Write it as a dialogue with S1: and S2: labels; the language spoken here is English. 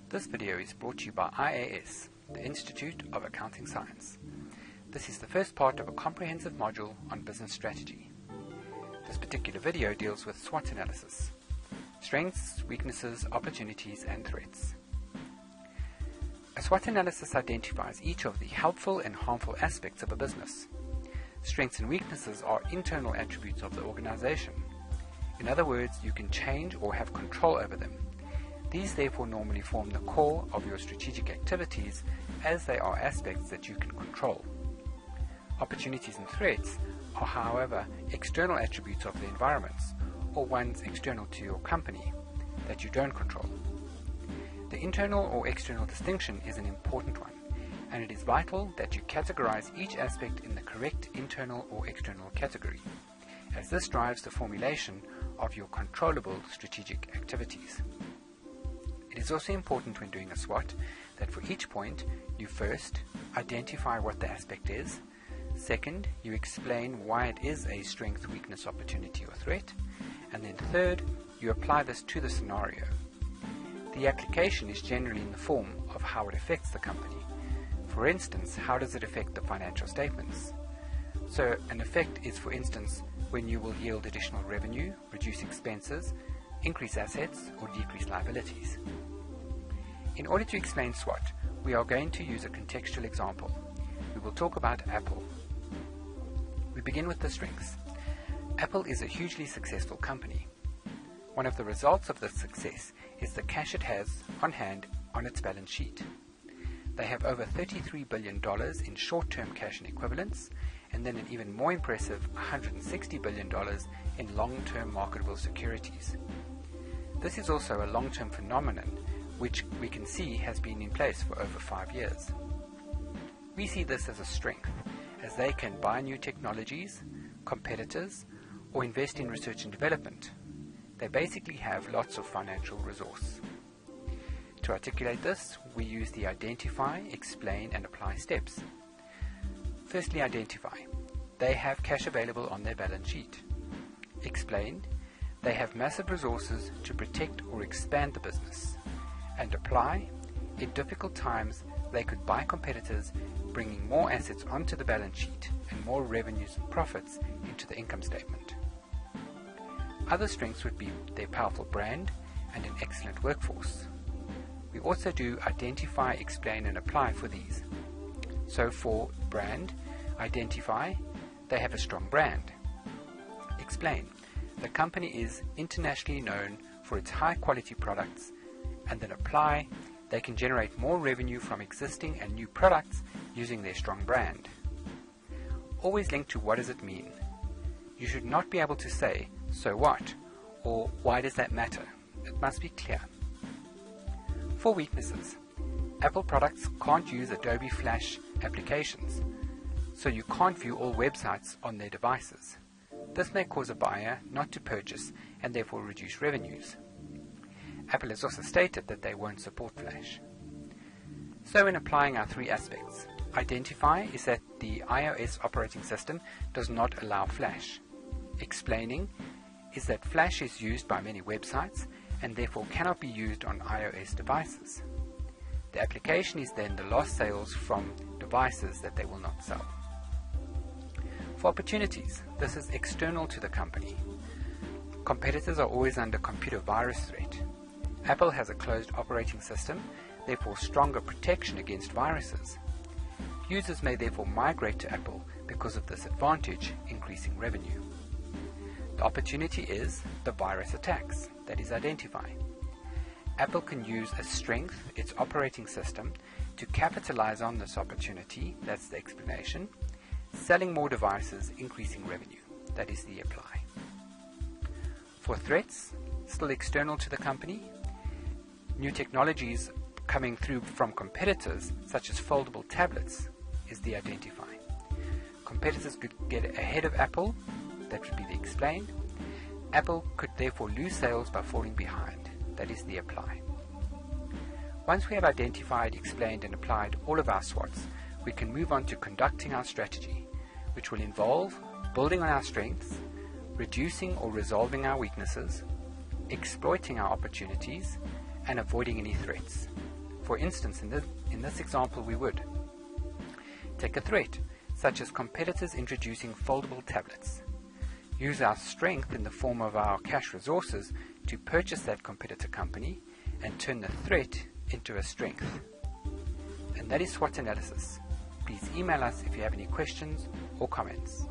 S1: This video is brought to you by IAS, the Institute of Accounting Science. This is the first part of a comprehensive module on business strategy. This particular video deals with SWOT analysis: strengths, weaknesses, opportunities, and threats. A SWOT analysis identifies each of the helpful and harmful aspects of a business. Strengths and weaknesses are internal attributes of the organization. In other words, you can change or have control over them. These therefore normally form the core of your strategic activities, as they are aspects that you can control. Opportunities and threats are, however, external attributes of the environments, or ones external to your company, that you don't control. The internal or external distinction is an important one, and it is vital that you categorize each aspect in the correct internal or external category, as this drives the formulation of your controllable strategic activities. It is also important when doing a SWOT that for each point you first identify what the aspect is, second you explain why it is a strength, weakness, opportunity or threat, and then third you apply this to the scenario. The application is generally in the form of how it affects the company. For instance, how does it affect the financial statements? So an effect is, for instance, when you will yield additional revenue, reduce expenses, increase assets, or decrease liabilities. In order to explain SWOT, we are going to use a contextual example. We will talk about Apple. We begin with the strengths. Apple is a hugely successful company. One of the results of this success is the cash it has on hand on its balance sheet. They have over $33 billion in short-term cash and equivalents, and then an even more impressive $160 billion in long-term marketable securities. This is also a long-term phenomenon which we can see has been in place for over 5 years. We see this as a strength, as they can buy new technologies, competitors, or invest in research and development. They basically have lots of financial resource. To articulate this, we use the identify, explain, and apply steps. Firstly, identify. They have cash available on their balance sheet. Explain. They have massive resources to protect or expand the business. And apply. In difficult times, they could buy competitors, bringing more assets onto the balance sheet and more revenues and profits into the income statement. Other strengths would be their powerful brand and an excellent workforce. We also do identify, explain, and apply for these. So for brand, identify, they have a strong brand. Explain, the company is internationally known for its high quality products. And then apply, they can generate more revenue from existing and new products using their strong brand. Always link to what does it mean. You should not be able to say, so what, or why does that matter? It must be clear. For weaknesses, Apple products can't use Adobe Flash applications, so you can't view all websites on their devices. This may cause a buyer not to purchase and therefore reduce revenues. Apple has also stated that they won't support Flash. So in applying our three aspects, identify is that the iOS operating system does not allow Flash. Explaining is that Flash is used by many websites and therefore cannot be used on iOS devices. The application is then the lost sales from devices that they will not sell. For opportunities, this is external to the company. Competitors are always under computer virus threat. Apple has a closed operating system, therefore stronger protection against viruses. Users may therefore migrate to Apple because of this advantage, increasing revenue. The opportunity is the virus attacks, that is identify. Apple can use a strength, its operating system, to capitalize on this opportunity, that's the explanation, selling more devices, increasing revenue, that is the apply. For threats, still external to the company, new technologies coming through from competitors, such as foldable tablets, is the identify. Competitors could get ahead of Apple, that would be the explain. Apple could therefore lose sales by falling behind, that is the apply. Once we have identified, explained, and applied all of our SWOTs, we can move on to conducting our strategy, which will involve building on our strengths, reducing or resolving our weaknesses, exploiting our opportunities, and avoiding any threats. For instance, in this example, we would take a threat, such as competitors introducing foldable tablets. Use our strength in the form of our cash resources to purchase that competitor company and turn the threat into a strength. And that is SWOT analysis. Please email us if you have any questions or comments.